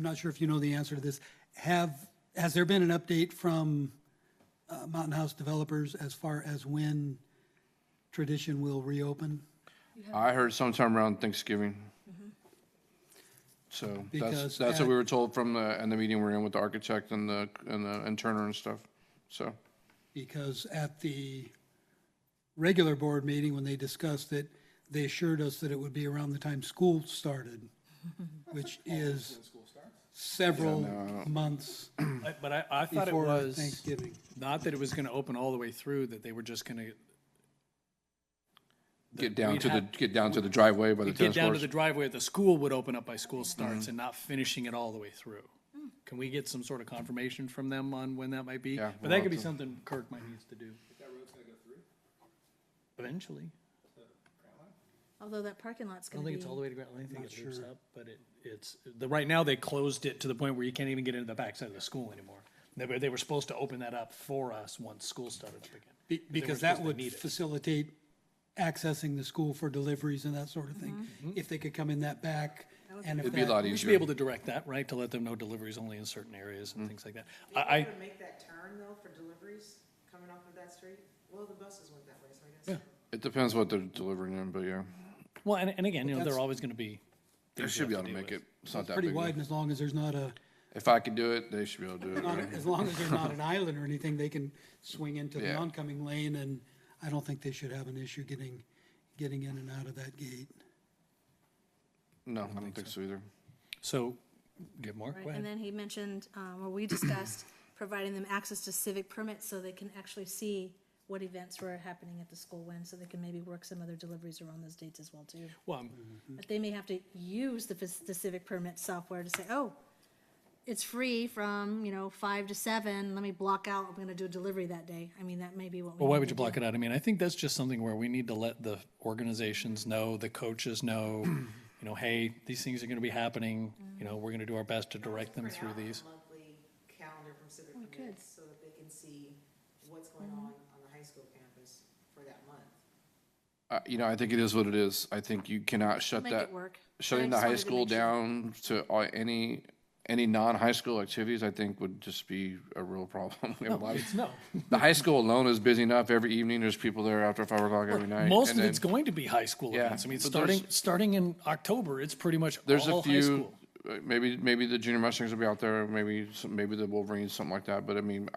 not sure if you know the answer to this. Has there been an update from Mountain House developers as far as when Tradition will reopen? I heard sometime around Thanksgiving. So Because that's what at- we were told from the meeting we're in with the architect and and Turner and stuff, so. Because at the regular board meeting, when they discussed it, they assured us that it would be around the time school started, which is several months But I thought it before was, Thanksgiving. not that it was gonna open all the way through, that they were just gonna Get down we'd to have- the driveway by the get tennis down to courts. the driveway at the school would open up by school starts and not finishing it all the way through. Can we get some sort of confirmation from them on when that might be? Yeah, But we'll that have could be to. something Kirk might need to do. That road's gonna go through? Eventually. Although that parking lot's I gonna don't be. think it's all the way to ground, I think it loops up, but right now they closed it to the point where you can't even get into the backside of the school anymore. They were supposed to open that up for us once school started up again. They Because were that supposed to would need it. facilitate accessing the school for deliveries and that sort of thing. Mm-hmm. If they could come in that back and if It'd be a lot that, We should be able to direct that, right, to let them know deliveries only in certain areas and things like that. Did I, you ever make that turn though for deliveries coming off of that street? Well, the buses went that way, so I guess. Yeah. It depends what they're delivering in, but yeah, well, and again, they're that's- always gonna be. they things should you be have able to make deal it. It's not that pretty big. wide, and as long as there's not a, If I could do it, they should be able to do it. not- right? as long as there's not an island or anything, they can swing into the Yeah. oncoming lane, and I don't think they should have an issue getting getting in and out of that gate. No, I don't think so either. So, do you have more? Right, Go and ahead. then he mentioned, or we discussed, providing them access to civic permits so they can actually see what events were happening at the school when, so they can maybe work some other deliveries around those dates as well, too. Well, But they may have to use the civic permit software to say, oh, it's free from, 5 to 7, let me block out, I'm gonna do a delivery that day. I mean, that may be what we well, why need would to you block do. it out? I mean, I think that's just something where we need to let the organizations know, the coaches know, hey, these things are gonna be happening, we're gonna do our best to direct them Print through out a these. Monthly calendar from Civic Oh, good. Commits so that they can see what's going on the high school campus for that month. I think it is what it is. I think you cannot shut Make that, it work. shutting I the just high wanted to school make sure. down to any non-high school activities, I think would just be a real problem. We have a lot of- No, The high school alone is busy enough. Every evening, there's people there after 5 o'clock every night. most and of it's then going to be high school Yeah, events. I mean, but there's- starting in October, it's pretty much There's a all high few, school. maybe the junior Mustangs will be out there, maybe the Wolverines, something like that. But I mean,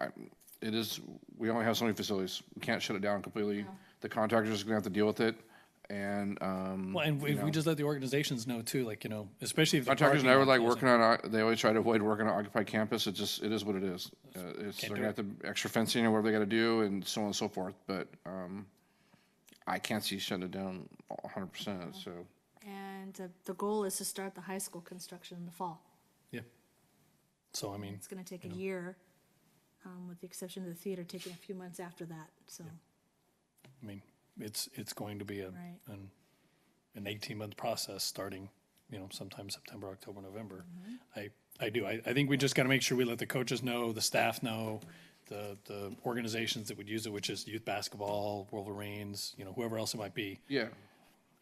we only have so many facilities. We can't shut it down completely. The contractor's gonna have to deal with it. And, Well, and if we just let the organizations know too, like, especially if the contractors parking never lot like closing. working on, they always try to avoid working on occupied campus. It is what it is. They're Can't do gonna have to extra fencing or whatever they gotta do and so on and so forth. But, I can't see shutting it down 100%, so. And the goal is to start the high school construction in the fall. Yeah. So, I mean, It's gonna take a year, with the exception of the theater taking a few months after that, so. it's going to be Right. an 18-month process starting, sometime September, October, November. Mm-hmm. I think we just got to make sure we let the coaches know, the staff know, the organizations that would use it, which is youth basketball, Wolverines, whoever else it might be. Yeah,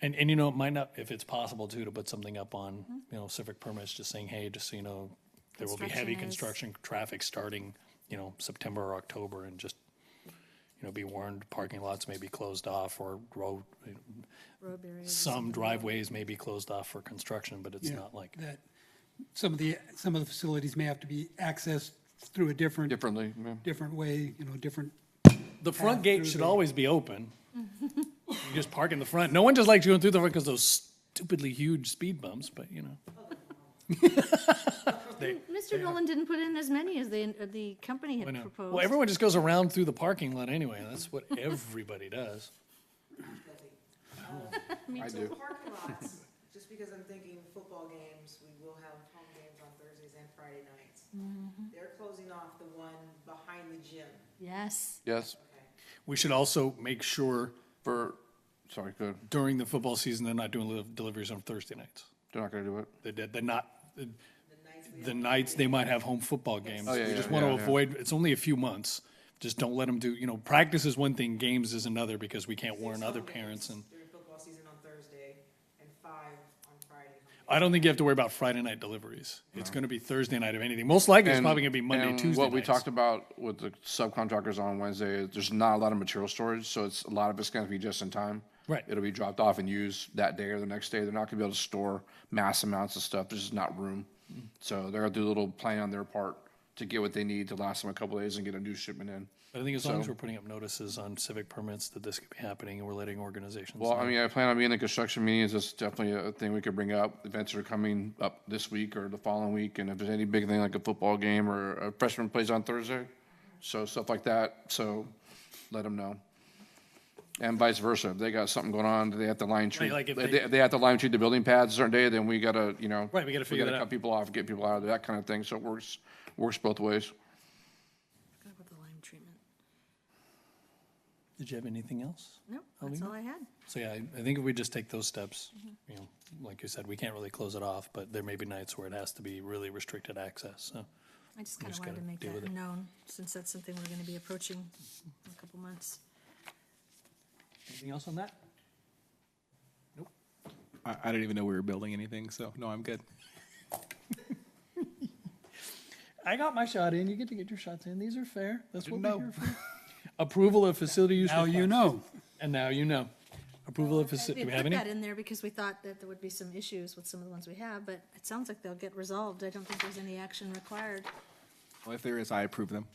And it might not, if it's possible too, to put something up on, Mm-hmm. civic permits, just saying, hey, just so you know, there will be Construction heavy is- construction traffic starting, September or October, and just, be warned, parking lots may be closed off, or Road barriers. some driveways may be closed off for construction, but it's Yeah, not like, that some of the facilities may have to be accessed through a differently, yeah. different way, different, the front path gate through should the- always be open. You just park in the front. No one just likes going through the front because those stupidly huge speed bumps, but Mr. Nolan didn't put in as many as the company I had know. proposed. Well, everyone just goes around through the parking lot anyway. That's what everybody does. I So do. parking lots, just because I'm thinking football games, we will have home games on Thursdays and Friday nights. They're closing off the one behind the gym. Yes, Yes, Okay. We should also make sure sorry, good. during the football season, they're not doing deliveries on Thursday nights. They're not gonna do it. They're not, The nights we the have- nights they might have home football games. Oh, yeah, We yeah, just want to yeah, yeah. avoid, it's only a few months. Just don't let them do, practice is one thing, games is another, because we can't warn 6 other home parents. games And during football season on Thursday and 5 on Friday. I don't think you have to worry about Friday night deliveries. It's going to be Thursday night if anything. Most likely it's And- probably going to be Monday, and Tuesday what we nights. talked about with the subcontractors on Wednesday, is there's not a lot of material storage, so a lot of it's gonna be just in time. Right. It'll be dropped off and used that day or the next day. They're not gonna be able to store mass amounts of stuff. There's just not room. So they're gonna do a little plan on their part to get what they need to last them a couple days and get a new shipment in. But I think as long as So- we're putting up notices on civic permits that this could be happening and we're letting organizations Well, know. I mean, I plan on being in the construction meetings. That's definitely a thing we could bring up. Events are coming up this week or the following week, and if there's any big thing like a football game or a freshman plays on Thursday, so stuff like that, so let them know. And vice versa. If they got something going on, they have to line treat. like if If they have to line treat the building pads a certain day, then we gotta, Right, we gotta figure that cut out. people off, get people out of there, that kind of thing. So it works both ways. forgot about the lime treatment. Did you have anything else? No, that's all I had. So yeah, I think if we just take those steps, like you said, we can't really close it off, but there may be nights where it has to be really restricted access, so. I just We kind just of wanted to gotta make deal with that it. known, since that's something we're going to be approaching in a couple months. Anything else on that? I didn't even know we were building anything, so no, I'm good. I got my shot in. You get to get your shots in. These are fair. That's what Didn't we're know. here for. Approval of facility use now you request. know. And now you know. Approval of facility, do we have any? put that in there because we thought that there would be some issues with some of the ones we have, but it sounds like they'll get resolved. I don't think there's any action required. Well, if there is, I approve them.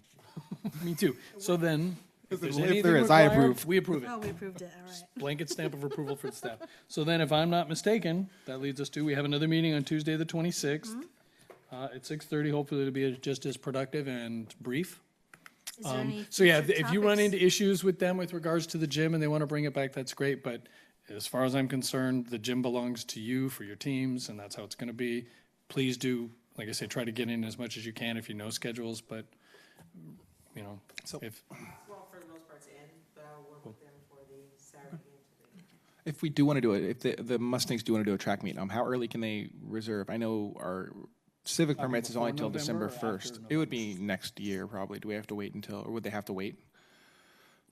Me too. So then, If there's If anything there is, I required, approve. we approve it. Oh, we approved it, all right. Blanket stamp of approval for the staff. So then, if I'm not mistaken, that leads us to, we have another meeting on Tuesday, the 26th, at 6:30. Hopefully it'll be just as productive and brief. Is there any So yeah, future if you run topics? into issues with them with regards to the gym and they want to bring it back, that's great. But as far as I'm concerned, the gym belongs to you for your teams, and that's how it's going to be. Please do, like I say, try to get in as much as you can if you know schedules, but, you know, if, Well, for the most part, it's in, but I'll work with them for the Saturday game. If we do want to do it, if the Mustangs do want to do a track meet, how early can they reserve? I know our civic permits is only before till December November or after 1st. It would be next year probably. Do we have to wait until, or would they have to wait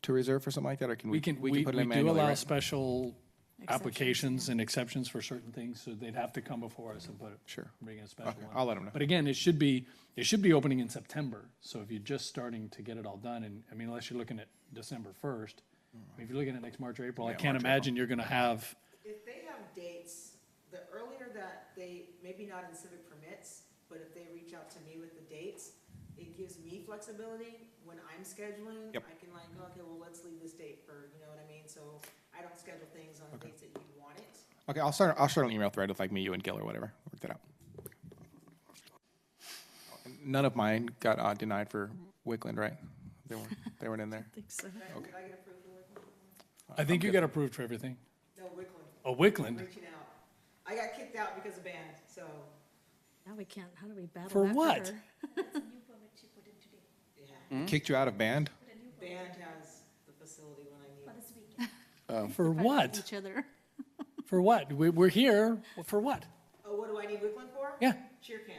to reserve for something like that, or can we? we can put it in do manually, allow right? special Exceptions, applications and exceptions for certain things, so they'd have to come before us and put it. Sure. Bring in a special Okay, one. I'll let 'em know. But again, it should be opening in September, so if you're just starting to get it all done, and, I mean, unless you're looking at December 1st, if you're looking at next March or April, I Yeah, can't March, imagine you're gonna have, If they have dates, the earlier that they, maybe not in civic permits, but if they reach out to me with the dates, it gives me flexibility when I'm scheduling. Yep. I can like, okay, well, let's leave this date for, you know what I mean? So I don't schedule things on dates that you want it. Okay, I'll start an email thread with like me, you, and Gil or whatever. Work that out. None of mine got denied for Wickland, right? They weren't in there. I think so. Did I get approved for Wickland? I think you got approved for everything. No, Wickland, Oh, Wickland, reaching out. I got kicked out because of band, so, Now we can't, how do we battle For that what? her? yeah. Kicked you out of band? Band has the facility when I need it. for what? Each other. For what? We're here, for what? Oh, what do I need Wickland for? Yeah. Cheer camp,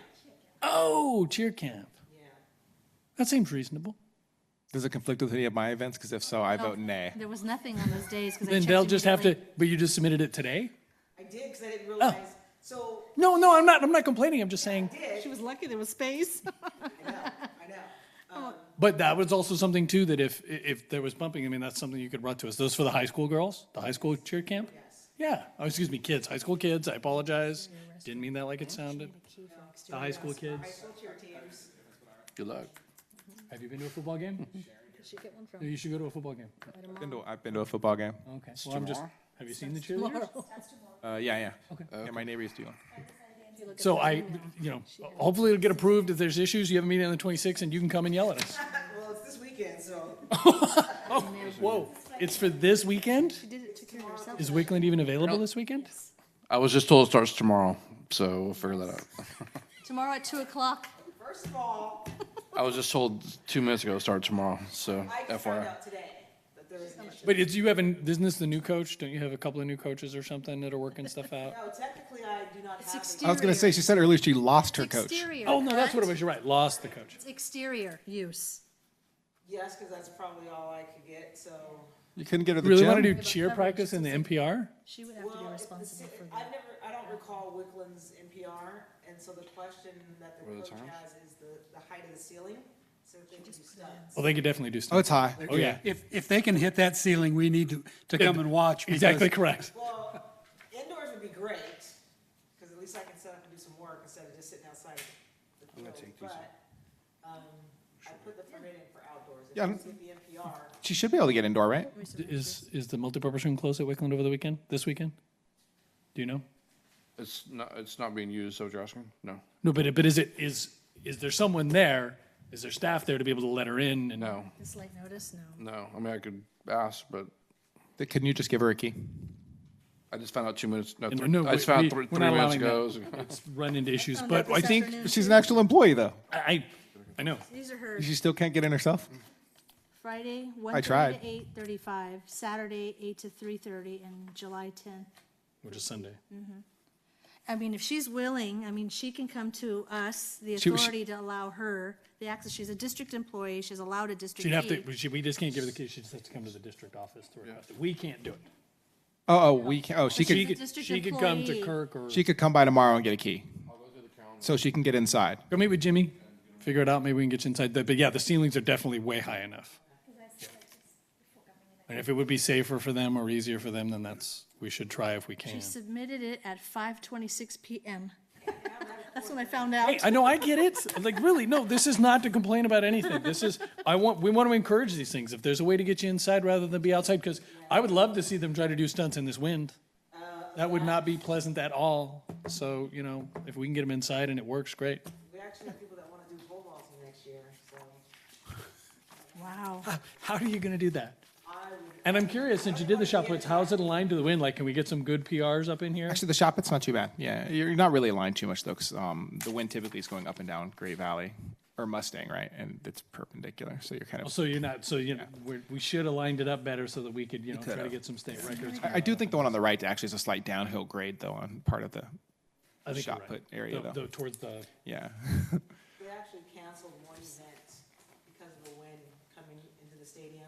Oh, cheer camp. yeah. That seems reasonable. Does it conflict with any of my events? Because if so, I vote nay. There was nothing on those days, because I Then checked they'll just have to, immediately. but you just submitted it today? I did, because I didn't realize, so, No, I'm not complaining, I'm just saying, did, She was lucky there was space. I know. but that was also something too, that if there was bumping, I mean, that's something you could run to us. Those for the high school girls, the high school cheer camp? Yes. Yeah, oh, excuse me, kids, high school kids, I apologize. Didn't mean that like it sounded. The high school High kids. school cheer teams. Good luck. Have you been to a football game? She get one from You should go to a football game. I've been to a football game. Okay, well, I'm just, have you seen the cheerleaders? Yeah. Yeah, my neighbors do. So hopefully it'll get approved. If there's issues, you have a meeting on the 26th and you can come and yell at us. Well, it's this weekend, so, Whoa, it's for this weekend? She did it, took care of herself. Is Wickland even available this weekend? I was just told it starts tomorrow, so we'll figure that out. Tomorrow at 2:00. first of all, I was just told 2 minutes ago it started tomorrow, so I just found FYI. out today that there was an issue. But isn't this the new coach? Don't you have a couple of new coaches or something that are working stuff out? No, technically, I do not It's have. exterior. I was going to say, she said earlier she lost her coach. Exterior. Oh, no, that's what it correct? was. You're right. Lost the coach. It's exterior use. Yes, because that's probably all I could get, so. You couldn't get her the Really gym? want to do cheer practice in the NPR? She would have to be Well, if responsible for that. I don't recall Wickland's NPR, and so the question that the What are the coach times? has is the height of the ceiling, so if they can do studs. Well, they could definitely do Oh, stuff. it's high. Oh, yeah. If they can hit that ceiling, we need to come and watch. because Exactly correct. Well, indoors would be great, because at least I can set up and do some work instead of just sitting outside the field, but, I put the permit in for outdoors. If Yeah, you get the NPR, She should be able to get indoor, right? Is the multipurpose room closed at Wickland over the weekend, this weekend? Do you know? It's not being used, so what you're asking? No. No, but is there someone there? Is there staff there to be able to let her in? And No, This late notice, no. no. I mean, I could ask, but Couldn't you just give her a key? I just found out 2 minutes, no, No, I just found out we're 3 not minutes allowing ago. that. It's run into issues, Found but out I this think, afternoon. She's an actual employee, though. I know. These are her She still can't get in herself? Friday, I tried. 1:30 to 8:35, Saturday, 8 to 3:30, and July 10th. Which is Sunday. I mean, if she's willing, I mean, she can come to us, the She- authority to allow her the access. She's a district employee, she's allowed a district She'd have key. to, we just can't give her the key. She just has to come to the district office to request it. We can't do it. We can, she She could, could, she could come to employee. Kirk or, she could come by tomorrow and get a key. So she can get inside. go meet with Jimmy, figure it out. Maybe we can get you inside. But yeah, the ceilings are definitely way high enough. And if it would be safer for them or easier for them, then we should try if we can. She submitted it at 5:26 PM. That's when I found out. Hey, I know, I get it. Like, really, no, this is not to complain about anything. This is, we want to encourage these things. If there's a way to get you inside rather than be outside, because I would love to see them try to do stunts in this wind. That would not be pleasant at all. So, you know, if we can get them inside and it works, great. We actually have people that wanna do pole vaulting next year, so Wow. How are you going to do that? I would. And I'm curious, since you did the shot puts, how is it aligned to the wind? Like, can we get some good PRs up in here? Actually, the shot put's not too bad. Yeah, you're not really aligned too much though, because the wind typically is going up and down Great Valley or Mustang, right? And it's perpendicular, so you're kind of. So you're not, so you know, we should have lined it up better so that we could, you know, try to get some state records. I do think the one on the right actually is a slight downhill grade though on part of the I think you're shot right. put area though. Towards the, Yeah. They actually canceled one event because of the wind coming into the stadium.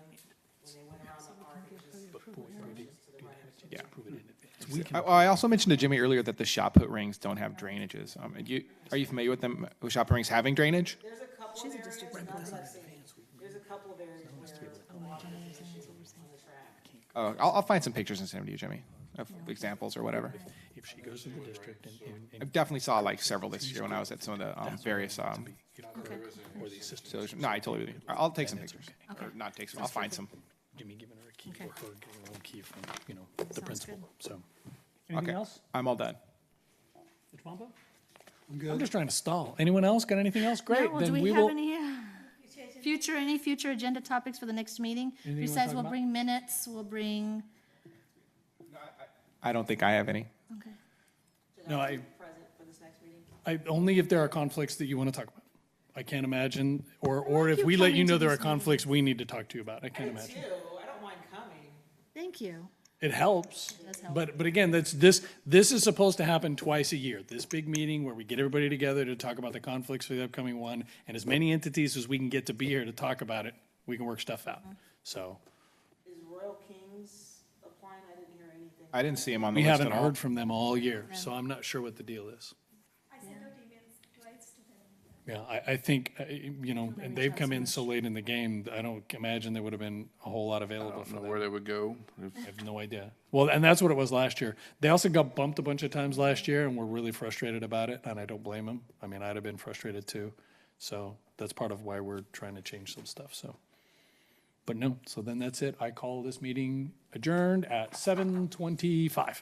When they went around the arc, it just to the right. Yeah. prove it in advance. I also mentioned to Jimmy earlier that the shot put rings don't have drainages. Are you familiar with them, with shot put rings having drainage? There's a couple of areas, not that I've seen. There's a couple of areas where water is an issue on the track. I'll find some pictures and send them to you, Jimmy, of examples or whatever. If she goes to the district I definitely saw like several this year when I was at some of the various. or the assistant, So, no, I totally agree. I'll take some pictures, or not take some. I'll find some. Jimmy giving her a key Okay. or her getting her own key from, you know, the Sounds principal, good. so. Anything Okay, else? I'm all done. Mr. Pompa? I'm I'm good. just trying to stall. Anyone else got anything else? Yeah, Great, well, do then we we have will. any future agenda topics for the next meeting? Anything you wanna Besides, talk we'll about? bring minutes, we'll bring, I don't think I have any. okay. No, I, Present for this next meeting. only if there are conflicts that you want to talk about. I can't imagine, or if you we let coming you know to there are this meeting. conflicts we need to talk to you about. I can't Me imagine. too, I don't mind coming. Thank you. It helps. does help. But again, this is supposed to happen twice a year. This big meeting where we get everybody together to talk about the conflicts for the upcoming one, and as many entities as we can get to be here to talk about it, we can work stuff out. So Is Royal Kings applying? I didn't hear anything. I didn't see him on the we list haven't at all. heard from them all year, so I'm not sure what the deal is. Yeah, I think, you know, and they've come in so late in the game, I don't imagine there would have been a whole lot I available don't for know them. where they would go. I have no idea. Well, and that's what it was last year. They also got bumped a bunch of times last year and were really frustrated about it, and I don't blame them. I mean, I'd have been frustrated too. So that's part of why we're trying to change some stuff, so. But no, so then that's it. I call this meeting adjourned at 7:25.